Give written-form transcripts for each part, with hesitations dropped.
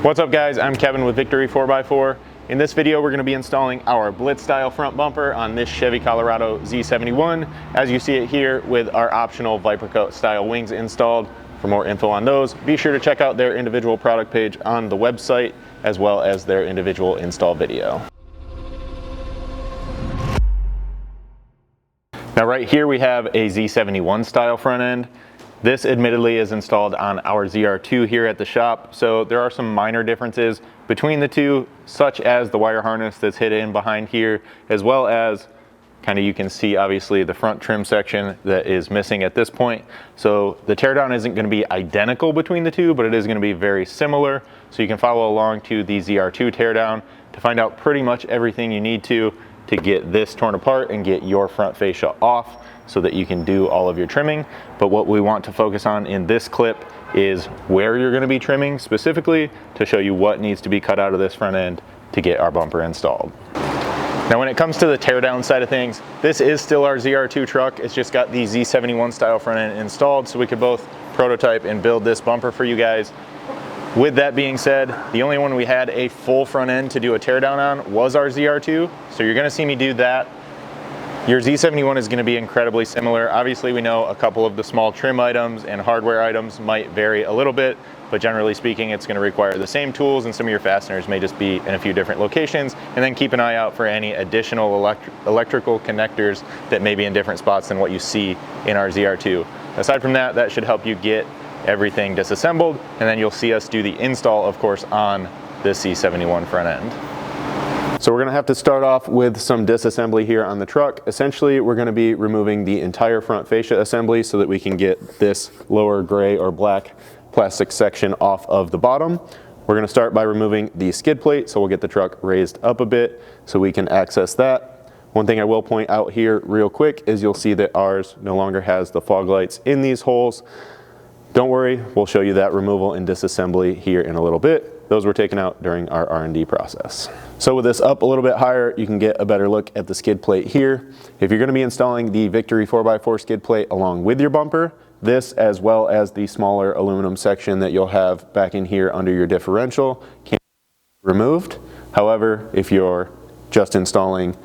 What's up guys, I'm Kevin with Victory 4x4. In this video we're going to be installing our Blitz style front bumper on this Chevy Colorado Z71, as you see it here with our optional Viper Coat style wings installed. For more info on those, be sure to check out their individual product page on the website as well as their individual install video. Now right here we have a Z71 style front end. This admittedly is installed on our ZR2 here at the shop, so there are some minor differences between the two, such as the wire harness that's hidden behind here, as well as you can see obviously the front trim section that is missing at this point. So the teardown isn't going to be identical between the two, but it is going to be very similar. So you can follow along to the ZR2 teardown to find out pretty much everything you need to get this torn apart and get your front fascia off so that you can do all of your trimming. But what we want to focus on in this clip is where you're going to be trimming specifically to show you what needs to be cut out of this front end to get our bumper installed. Now when it comes to the teardown side of things, this is still our ZR2 truck. It's just got the Z71 style front end installed, so we could both prototype and build this bumper for you guys. With that being said, the only one we had a full front end to do a teardown on was our ZR2, so you're going to see me do that. Your Z71 is going to be incredibly similar. Obviously we know a couple of the small trim items and hardware items might vary a little bit, but generally speaking it's going to require the same tools, and some of your fasteners may just be in a few different locations. And then keep an eye out for any additional electrical connectors that may be in different spots than what you see in our ZR2. Aside from that, that should help you get everything disassembled, and then you'll see us do the install, of course, on this Z71 front end. So we're going to have to start off with some disassembly here on the truck. Essentially, we're going to be removing the entire front fascia assembly so that we can get this lower gray or black plastic section off of the bottom. We're going to start by removing the skid plate, so we'll get the truck raised up a bit so we can access that. One thing I will point out here real quick is you'll see that ours no longer has the fog lights in these holes. Don't worry, we'll show you that removal and disassembly here in a little bit. Those were taken out during our R&D process. So with this up a little bit higher, you can get a better look at the skid plate here. If you're going to be installing the Victory 4x4 skid plate along with your bumper, this as well as the smaller aluminum section that you'll have back in here under your differential can be removed. However, if you're just installing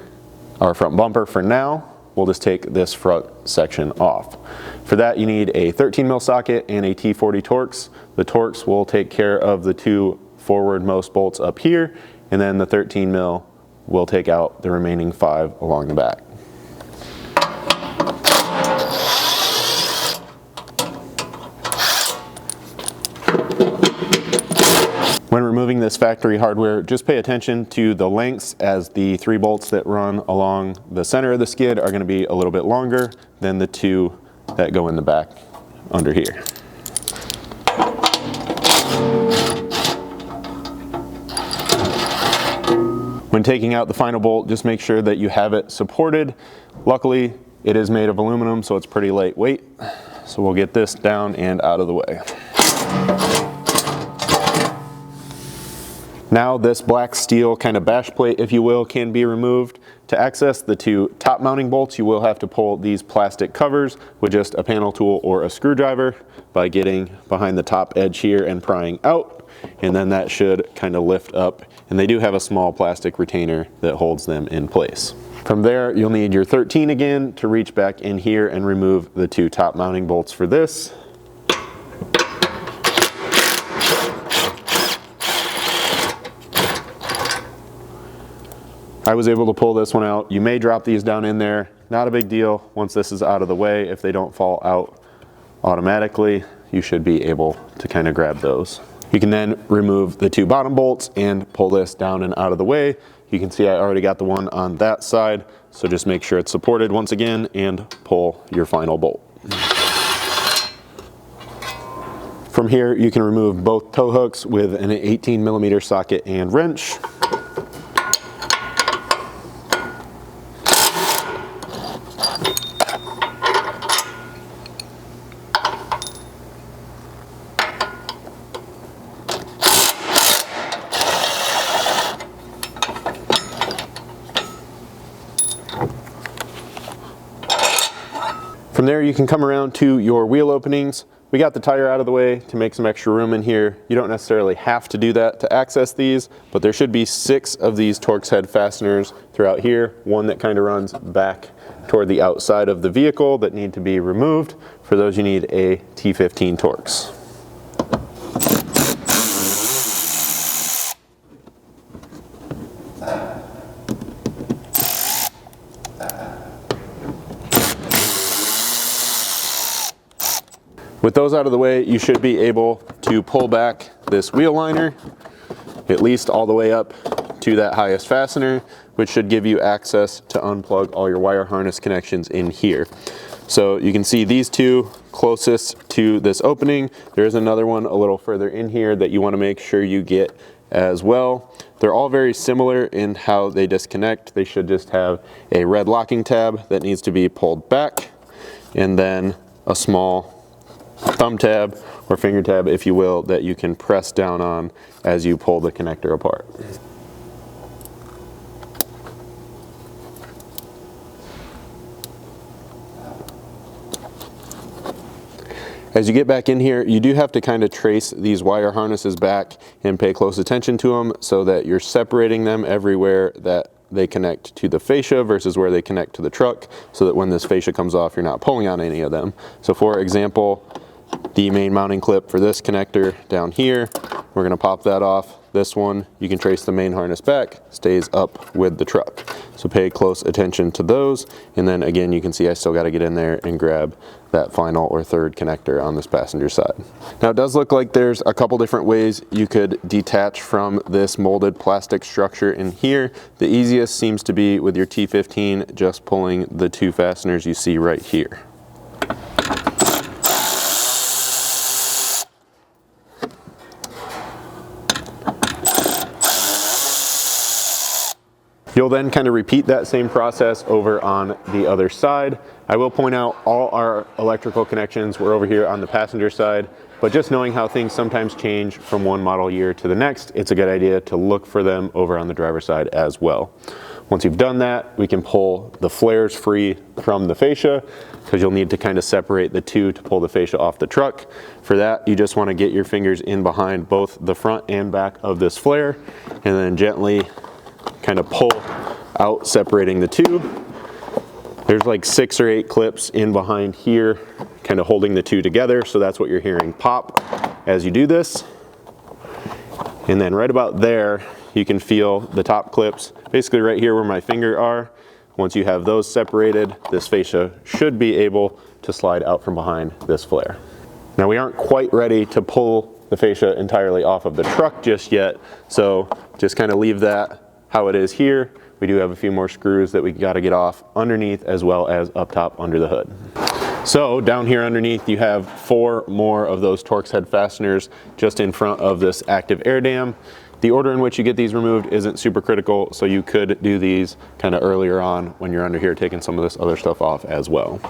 our front bumper for now, we'll just take this front section off. For that you need a 13 mil socket and a T40 Torx. The Torx will take care of the two forwardmost bolts up here, and then the 13 mil will take out the remaining 5 along the back. When removing this factory hardware, just pay attention to the lengths, as the 3 bolts that run along the center of the skid are going to be a little bit longer than the 2 that go in the back under here. When taking out the final bolt, just make sure that you have it supported. Luckily, it is made of aluminum, so it's pretty lightweight. So we'll get this down and out of the way. Now this black steel kind of bash plate, if you will, can be removed. To access the 2 top mounting bolts, you will have to pull these plastic covers with just a panel tool or a screwdriver by getting behind the top edge here and prying out, and then that should kind of lift up, and they do have a small plastic retainer that holds them in place. From there, you'll need your 13 again to reach back in here and remove the 2 top mounting bolts for this. I was able to pull this one out. You may drop these down in there. Not a big deal. Once this is out of the way, if they don't fall out automatically, you should be able to kind of grab those. You can then remove the 2 bottom bolts and pull this down and out of the way. You can see I already got the one on that side, so just make sure it's supported once again and pull your final bolt. From here, you can remove both tow hooks with an 18mm socket and wrench. From there you can come around to your wheel openings. We got the tire out of the way to make some extra room in here. You don't necessarily have to do that to access these, but there should be 6 of these Torx head fasteners throughout here. One that kind of runs back toward the outside of the vehicle that need to be removed. For those, you need a T15 Torx. With those out of the way, you should be able to pull back this wheel liner, at least all the way up to that highest fastener, which should give you access to unplug all your wire harness connections in here. So you can see these two closest to this opening. There is another one a little further in here that you want to make sure you get as well. They're all very similar in how they disconnect. They should just have a red locking tab that needs to be pulled back, and then a small thumb tab or finger tab, if you will, that you can press down on as you pull the connector apart. As you get back in here, you do have to kind of trace these wire harnesses back and pay close attention to them so that you're separating them everywhere that they connect to the fascia versus where they connect to the truck, so that when this fascia comes off, you're not pulling on any of them. So for example, the main mounting clip for this connector down here, we're going to pop that off. This one, you can trace the main harness back, stays up with the truck. So pay close attention to those. And then again, you can see I still got to get in there and grab that final or third connector on this passenger side. Now it does look like there's a couple different ways you could detach from this molded plastic structure in here. The easiest seems to be with your T15, just pulling the 2 fasteners you see right here. You'll then kind of repeat that same process over on the other side. I will point out all our electrical connections were over here on the passenger side, but just knowing how things sometimes change from one model year to the next, it's a good idea to look for them over on the driver's side as well. Once you've done that, we can pull the flares free from the fascia, because you'll need to kind of separate the two to pull the fascia off the truck. For that, you just want to get your fingers in behind both the front and back of this flare, and then gently kind of pull out, separating the two. There's like 6 or 8 clips in behind here, kind of holding the two together. So that's what you're hearing pop as you do this. And then right about there, you can feel the top clips, basically right here where my finger are. Once you have those separated, this fascia should be able to slide out from behind this flare. Now we aren't quite ready to pull the fascia entirely off of the truck just yet. So just kind of leave that how it is here. We do have a few more screws that we got to get off underneath, as well as up top under the hood. So down here underneath, you have 4 more of those Torx head fasteners just in front of this active air dam. The order in which you get these removed isn't super critical, so you could do these kind of earlier on when you're under here taking some of this other stuff off as well.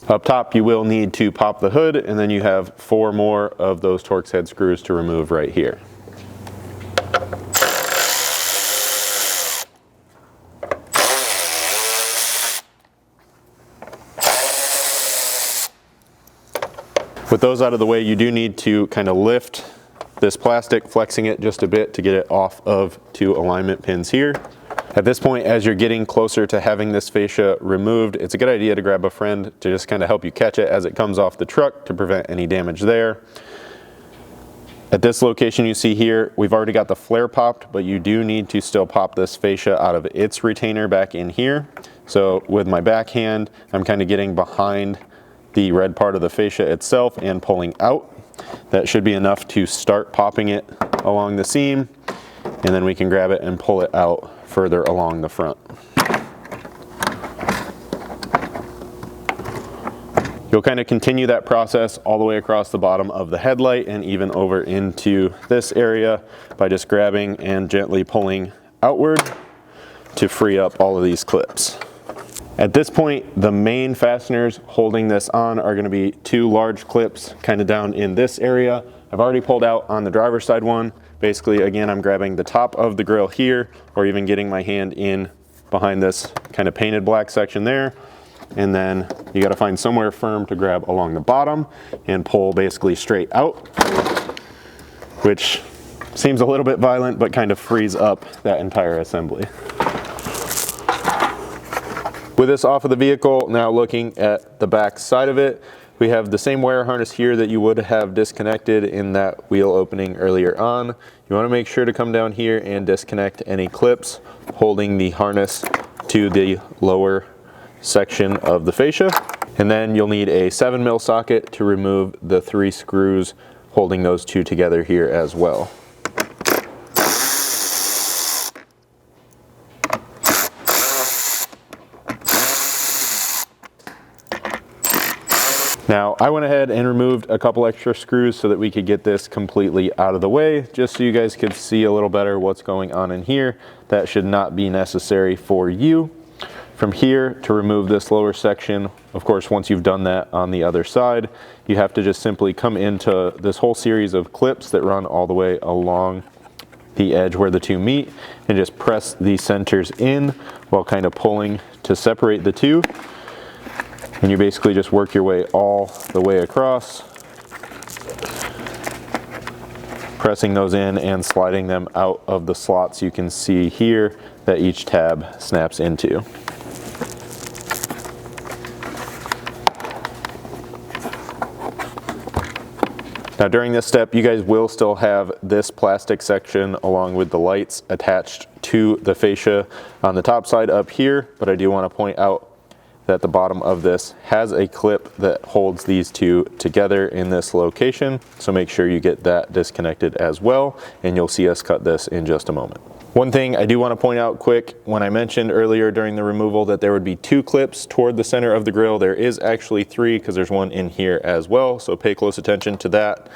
Up top, you will need to pop the hood, and then you have 4 more of those Torx head screws to remove right here. With those out of the way, you do need to kind of lift this plastic, flexing it just a bit to get it off of 2 alignment pins here. At this point, as you're getting closer to having this fascia removed, it's a good idea to grab a friend to just kind of help you catch it as it comes off the truck to prevent any damage there. At this location you see here, we've already got the flare popped, but you do need to still pop this fascia out of its retainer back in here. So with my backhand, I'm kind of getting behind the red part of the fascia itself and pulling out. That should be enough to start popping it along the seam, and then we can grab it and pull it out further along the front. You'll kind of continue that process all the way across the bottom of the headlight and even over into this area by just grabbing and gently pulling outward to free up all of these clips. At this point, the main fasteners holding this on are going to be two large clips kind of down in this area. I've already pulled out on the driver's side one. Basically, again, I'm grabbing the top of the grill here, or even getting my hand in behind this kind of painted black section there. And then you got to find somewhere firm to grab along the bottom and pull basically straight out, which seems a little bit violent, but kind of frees up that entire assembly. With this off of the vehicle, now looking at the back side of it, we have the same wire harness here that you would have disconnected in that wheel opening earlier on. You want to make sure to come down here and disconnect any clips holding the harness to the lower section of the fascia. And then you'll need a 7mm socket to remove the 3 screws holding those two together here as well. Now, I went ahead and removed a couple extra screws so that we could get this completely out of the way, just so you guys could see a little better what's going on in here. That should not be necessary for you. From here, to remove this lower section, of course, once you've done that on the other side, you have to just simply come into this whole series of clips that run all the way along the edge where the two meet, and just press the centers in while kind of pulling to separate the two. And you basically just work your way all the way across, pressing those in and sliding them out of the slots you can see here that each tab snaps into. Now during this step, you guys will still have this plastic section along with the lights attached to the fascia on the top side up here, but I do want to point out that the bottom of this has a clip that holds these two together in this location. So make sure you get that disconnected as well, and you'll see us cut this in just a moment. One thing I do want to point out quick, when I mentioned earlier during the removal that there would be 2 clips toward the center of the grill, there is actually 3 because there's one in here as well. So pay close attention to that.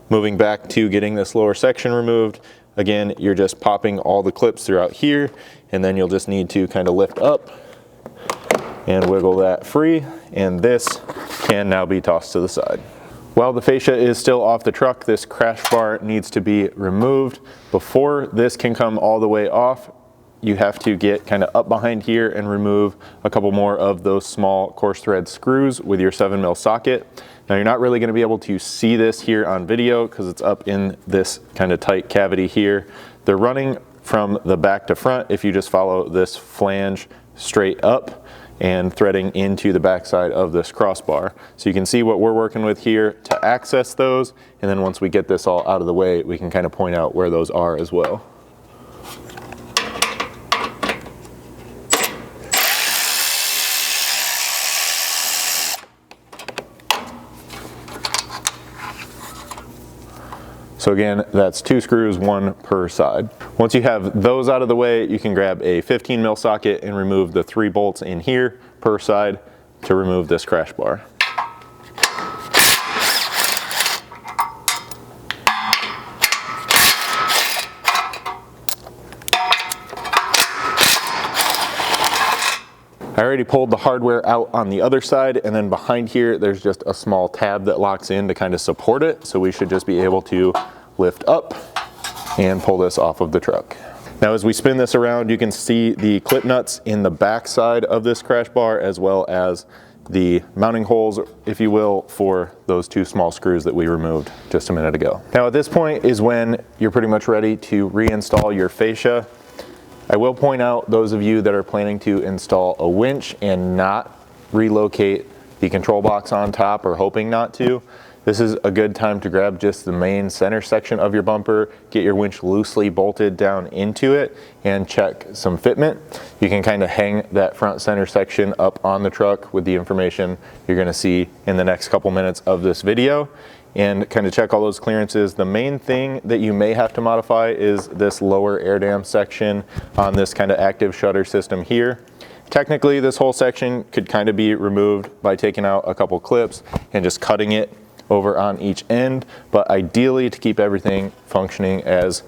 Moving back to getting this lower section removed, again, you're just popping all the clips throughout here, and then you'll just need to kind of lift up and wiggle that free, and this can now be tossed to the side. While the fascia is still off the truck, this crash bar needs to be removed. Before this can come all the way off, you have to get kind of up behind here and remove a couple more of those small coarse thread screws with your 7mm socket. Now you're not really going to be able to see this here on video because it's up in this kind of tight cavity here. They're running from the back to front if you just follow this flange straight up and threading into the backside of this crossbar. So you can see what we're working with here to access those, and then once we get this all out of the way, we can kind of point out where those are as well. So again, that's 2 screws, 1 per side. Once you have those out of the way, you can grab a 15mm socket and remove the 3 bolts in here per side to remove this crash bar. I already pulled the hardware out on the other side, and then behind here there's just a small tab that locks in to kind of support it, so we should just be able to lift up and pull this off of the truck. Now as we spin this around, you can see the clip nuts in the back side of this crash bar, as well as the mounting holes, if you will, for those 2 small screws that we removed just a minute ago. Now at this point is when you're pretty much ready to reinstall your fascia. I will point out, those of you that are planning to install a winch and not relocate the control box on top, or hoping not to, this is a good time to grab just the main center section of your bumper, get your winch loosely bolted down into it, and check some fitment. You can kind of hang that front center section up on the truck with the information you're going to see in the next couple minutes of this video, and kind of check all those clearances. The main thing that you may have to modify is this lower air dam section on this kind of active shutter system here. Technically, this whole section could kind of be removed by taking out a couple clips and just cutting it over on each end, but ideally, to keep everything functioning as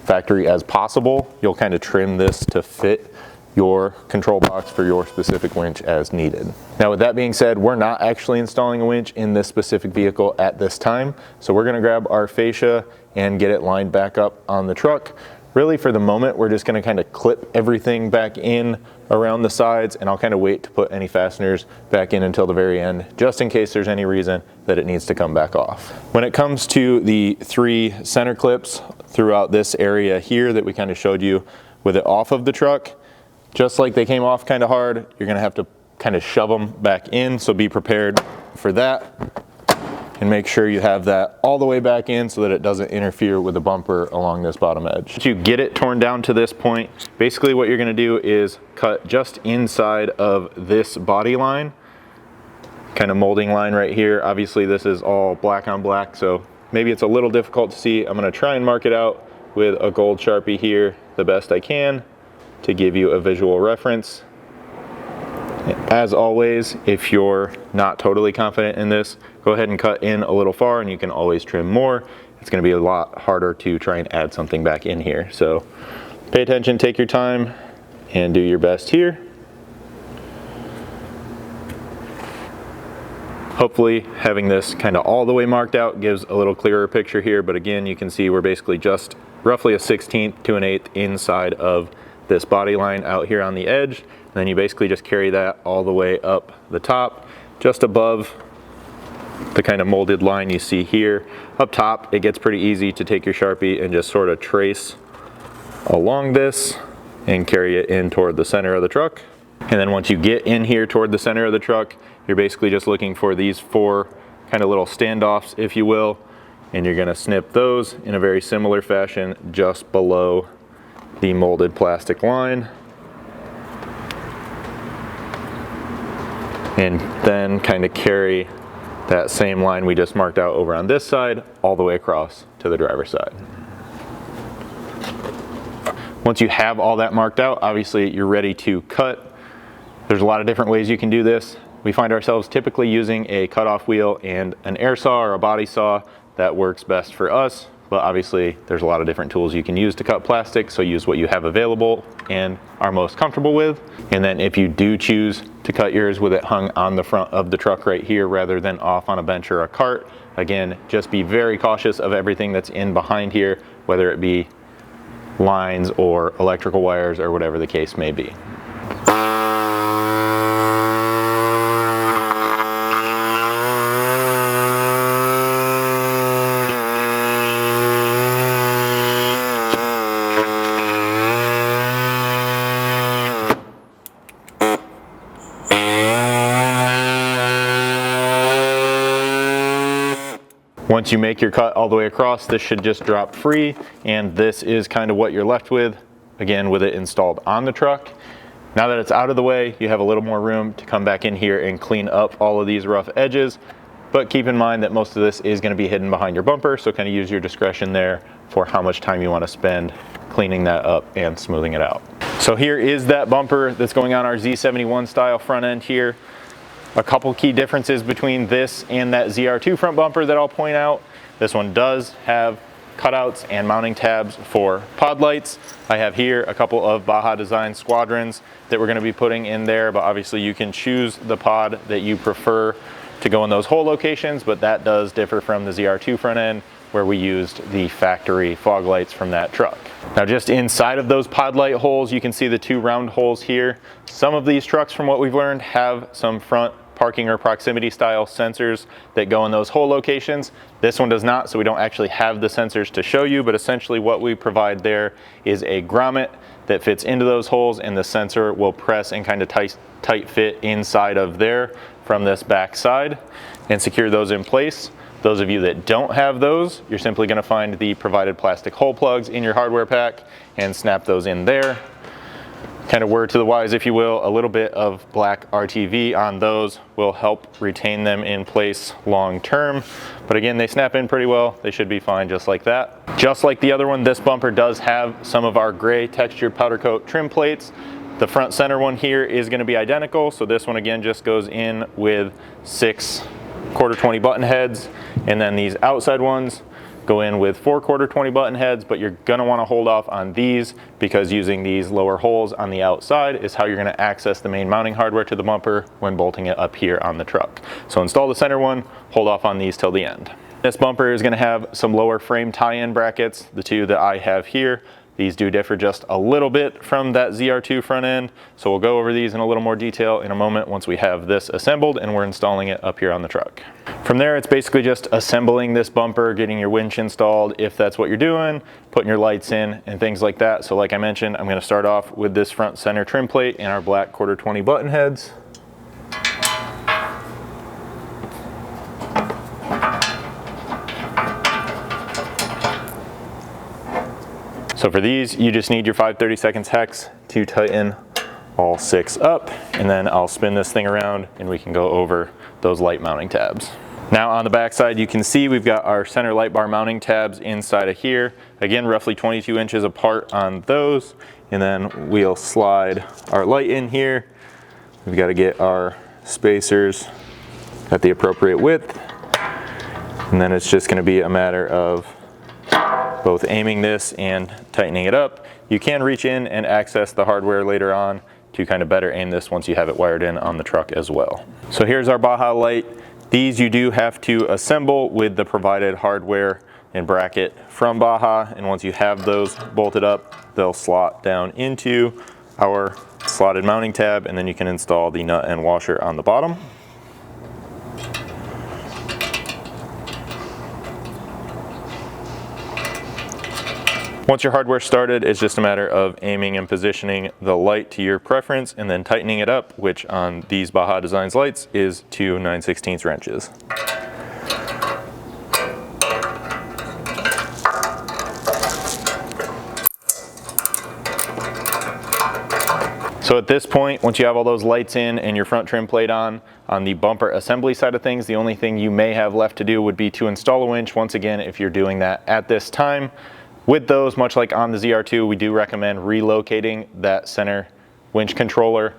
factory as possible, you'll kind of trim this to fit your control box for your specific winch as needed. Now with that being said, we're not actually installing a winch in this specific vehicle at this time. So we're gonna grab our fascia and get it lined back up on the truck. Really for the moment, we're just gonna kind of clip everything back in around the sides, and I'll kind of wait to put any fasteners back in until the very end, just in case there's any reason that it needs to come back off. When it comes to the 3 center clips throughout this area here that we kind of showed you with it off of the truck, just like they came off kind of hard, you're gonna have to kind of shove them back in, so be prepared for that. And make sure you have that all the way back in so that it doesn't interfere with the bumper along this bottom edge. Once you get it torn down to this point, basically what you're gonna do is cut just inside of this body line, kind of molding line right here. Obviously this is all black on black, so maybe it's a little difficult to see. I'm gonna try and mark it out with a gold Sharpie here the best I can to give you a visual reference. As always, if you're not totally confident in this, go ahead and cut in a little far, and you can always trim more. It's going to be a lot harder to try and add something back in here. So pay attention, take your time, and do your best here. Hopefully having this kind of all the way marked out gives a little clearer picture here, but again, you can see we're basically just roughly a 1/16 to an 1/8 inside of this body line out here on the edge. And then you basically just carry that all the way up the top, just above the kind of molded line you see here. Up top, it gets pretty easy to take your Sharpie and just sort of trace along this and carry it in toward the center of the truck. And then once you get in here toward the center of the truck, you're basically just looking for these 4 kind of little standoffs, if you will, and you're gonna snip those in a very similar fashion just below the molded plastic line. And then kind of carry that same line we just marked out over on this side all the way across to the driver's side. Once you have all that marked out, obviously you're ready to cut. There's a lot of different ways you can do this. We find ourselves typically using a cutoff wheel and an air saw or a body saw. That works best for us, but obviously there's a lot of different tools you can use to cut plastic, so use what you have available and are most comfortable with. And then if you do choose to cut yours with it hung on the front of the truck right here rather than off on a bench or a cart, again, just be very cautious of everything that's in behind here, whether it be lines or electrical wires or whatever the case may be. Once you make your cut all the way across, this should just drop free, and this is kind of what you're left with, again, with it installed on the truck. Now that it's out of the way, you have a little more room to come back in here and clean up all of these rough edges, but keep in mind that most of this is going to be hidden behind your bumper, so kind of use your discretion there for how much time you want to spend cleaning that up and smoothing it out. So here is that bumper that's going on our Z71 style front end here. A couple key differences between this and that ZR2 front bumper that I'll point out. This one does have cutouts and mounting tabs for pod lights. I have here a couple of Baja Design Squadrons that we're going to be putting in there, but obviously you can choose the pod that you prefer to go in those hole locations, but that does differ from the ZR2 front end where we used the factory fog lights from that truck. Now just inside of those pod light holes, you can see the 2 round holes here. Some of these trucks, from what we've learned, have some front parking or proximity style sensors that go in those hole locations. This one does not, so we don't actually have the sensors to show you, but essentially what we provide there is a grommet that fits into those holes, and the sensor will press and kind of tight fit inside of there from this back side and secure those in place. Those of you that don't have those, you're simply going to find the provided plastic hole plugs in your hardware pack and snap those in there. Kind of word to the wise, if you will, a little bit of black RTV on those will help retain them in place long term. But again, they snap in pretty well. They should be fine just like that. Just like the other one, this bumper does have some of our gray textured powder coat trim plates. The front center one here is going to be identical. So this one again just goes in with 6 1/4 20 button heads, and then these outside ones go in with 4/4 20 button heads, but you're gonna wanna hold off on these because using these lower holes on the outside is how you're gonna access the main mounting hardware to the bumper when bolting it up here on the truck. So install the center one, hold off on these till the end. This bumper is gonna have some lower frame tie-in brackets, the two that I have here. These do differ just a little bit from that ZR2 front end, so we'll go over these in a little more detail in a moment once we have this assembled and we're installing it up here on the truck. From there, it's basically just assembling this bumper, getting your winch installed if that's what you're doing, putting your lights in and things like that. So like I mentioned, I'm gonna start off with this front center trim plate and our black 1/4 20 button heads. So for these, you just need your 5/32 hex to tighten all 6 up, and then I'll spin this thing around and we can go over those light mounting tabs. Now on the back side, you can see we've got our center light bar mounting tabs inside of here. Again, roughly 22 inches apart on those, and then we'll slide our light in here. We've got to get our spacers at the appropriate width, and then it's just going to be a matter of both aiming this and tightening it up. You can reach in and access the hardware later on to kind of better aim this once you have it wired in on the truck as well. So here's our Baja light. These you do have to assemble with the provided hardware and bracket from Baja, and once you have those bolted up, they'll slot down into our slotted mounting tab, and then you can install the nut and washer on the bottom. Once your hardware started, it's just a matter of aiming and positioning the light to your preference and then tightening it up, which on these Baja Designs lights is 2 9/16 wrenches. So at this point, once you have all those lights in and your front trim plate on the bumper assembly side of things, the only thing you may have left to do would be to install a winch. Once again, if you're doing that at this time, with those, much like on the ZR2, we do recommend relocating that center winch controller.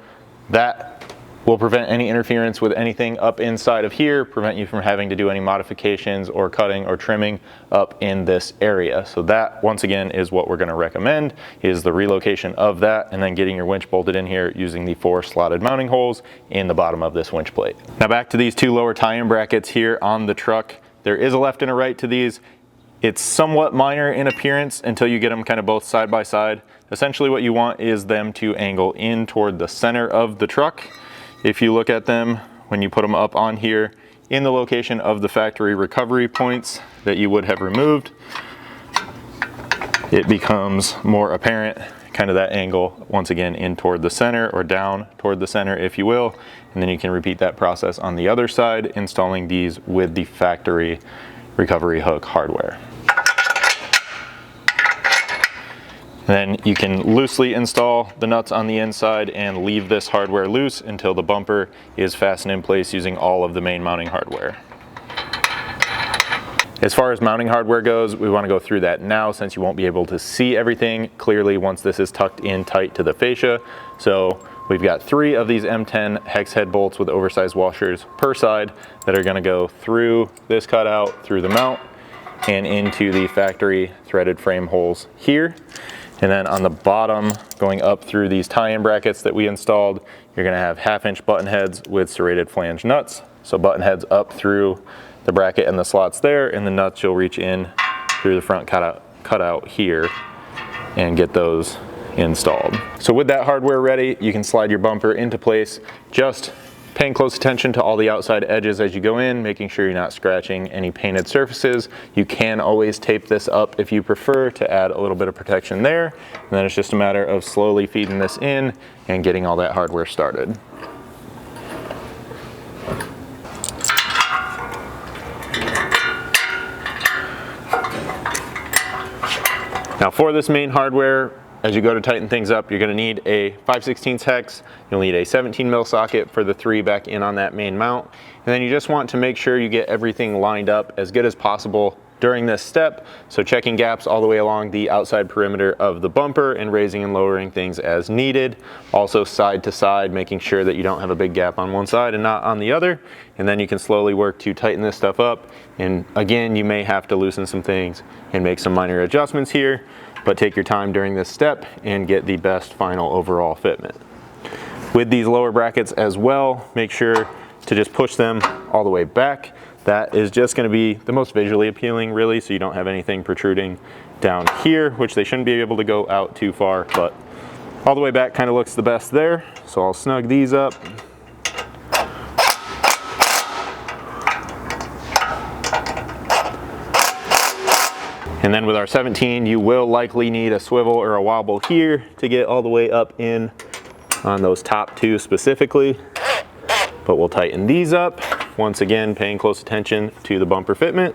That will prevent any interference with anything up inside of here, prevent you from having to do any modifications or cutting or trimming up in this area. So that, once again, is what we're gonna recommend, is the relocation of that and then getting your winch bolted in here using the 4 slotted mounting holes in the bottom of this winch plate. Now back to these 2 lower tie-in brackets here on the truck. There is a left and a right to these. It's somewhat minor in appearance until you get them kind of both side by side. Essentially what you want is them to angle in toward the center of the truck. If you look at them, when you put them up on here, in the location of the factory recovery points that you would have removed, it becomes more apparent, kind of that angle, once again, in toward the center or down toward the center, if you will. And then you can repeat that process on the other side, installing these with the factory recovery hook hardware. Then you can loosely install the nuts on the inside and leave this hardware loose until the bumper is fastened in place using all of the main mounting hardware. As far as mounting hardware goes, we want to go through that now since you won't be able to see everything clearly once this is tucked in tight to the fascia. So we've got 3 of these M10 hex head bolts with oversized washers per side that are going to go through this cutout, through the mount, and into the factory threaded frame holes here. And then on the bottom, going up through these tie-in brackets that we installed, you're gonna have 1/2-inch button heads with serrated flange nuts. So button heads up through the bracket and the slots there, and the nuts you'll reach in through the front cutout here and get those installed. So with that hardware ready, you can slide your bumper into place, just paying close attention to all the outside edges as you go in, making sure you're not scratching any painted surfaces. You can always tape this up if you prefer to add a little bit of protection there. And then it's just a matter of slowly feeding this in and getting all that hardware started. Now for this main hardware, as you go to tighten things up, you're going to need a 5/16 hex. You'll need a 17 mil socket for the 3 back in on that main mount. And then you just want to make sure you get everything lined up as good as possible during this step. So checking gaps all the way along the outside perimeter of the bumper and raising and lowering things as needed. Also side to side, making sure that you don't have a big gap on one side and not on the other. And then you can slowly work to tighten this stuff up. And again, you may have to loosen some things and make some minor adjustments here, but take your time during this step and get the best final overall fitment. With these lower brackets as well, make sure to just push them all the way back. That is just going to be the most visually appealing, really, so you don't have anything protruding down here, which they shouldn't be able to go out too far, but all the way back kind of looks the best there. So I'll snug these up. And then with our 17, you will likely need a swivel or a wobble here to get all the way up in on those top two specifically. But we'll tighten these up. Once again, paying close attention to the bumper fitment.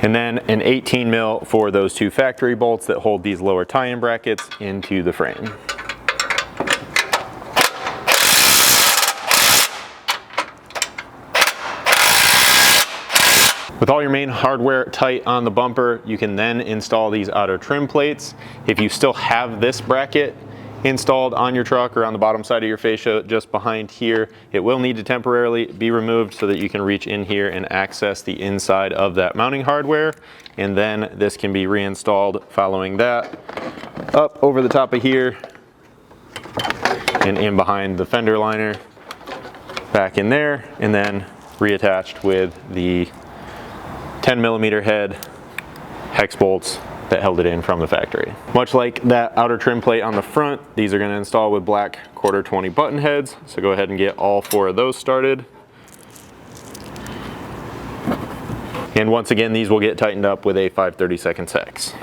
And then an 18 mil for those two factory bolts that hold these lower tie-in brackets into the frame. With all your main hardware tight on the bumper, you can then install these auto trim plates. If you still have this bracket installed on your truck or on the bottom side of your fascia just behind here, it will need to temporarily be removed so that you can reach in here and access the inside of that mounting hardware. And then this can be reinstalled following that up over the top of here and in behind the fender liner, back in there, and then reattached with the 10mm head hex bolts that held it in from the factory. Much like that outer trim plate on the front, these are going to install with black 1/4 20 button heads. So go ahead and get all 4 of those started. And once again, these will get tightened up with a 5/32 hex.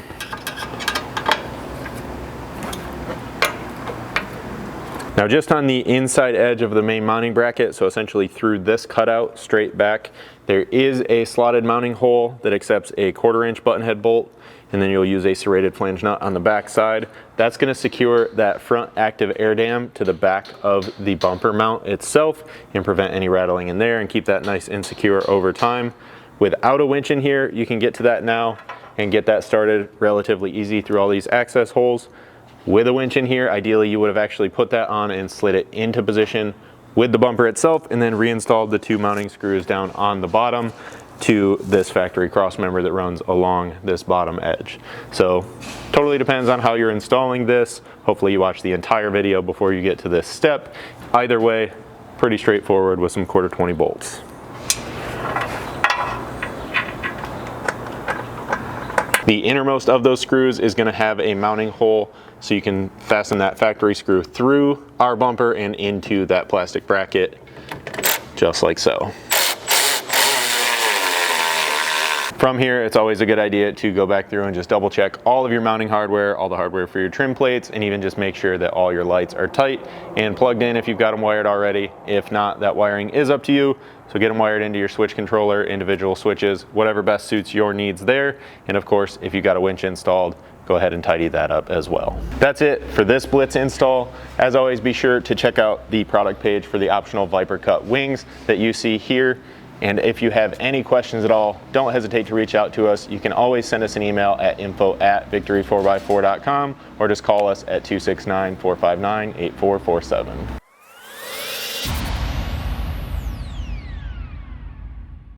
Now just on the inside edge of the main mounting bracket, so essentially through this cutout straight back, there is a slotted mounting hole that accepts a 1/4 inch button head bolt, and then you'll use a serrated flange nut on the back side. That's going to secure that front active air dam to the back of the bumper mount itself and prevent any rattling in there and keep that nice and secure over time. Without a winch in here, you can get to that now and get that started relatively easy through all these access holes. With a winch in here, ideally you would have actually put that on and slid it into position with the bumper itself and then reinstalled the 2 mounting screws down on the bottom to this factory cross member that runs along this bottom edge. So totally depends on how you're installing this. Hopefully you watch the entire video before you get to this step. Either way, pretty straightforward with some 1/4 20 bolts. The innermost of those screws is going to have a mounting hole, so you can fasten that factory screw through our bumper and into that plastic bracket, just like so. From here, it's always a good idea to go back through and just double check all of your mounting hardware, all the hardware for your trim plates, and even just make sure that all your lights are tight and plugged in if you've got them wired already. If not, that wiring is up to you. So get them wired into your switch controller, individual switches, whatever best suits your needs there. And of course, if you've got a winch installed, go ahead and tidy that up as well. That's it for this Blitz install. As always, be sure to check out the product page for the optional Viper cut wings that you see here. And if you have any questions at all, don't hesitate to reach out to us. You can always send us an email at info@victory4x4.com or just call us at 269-459-8447.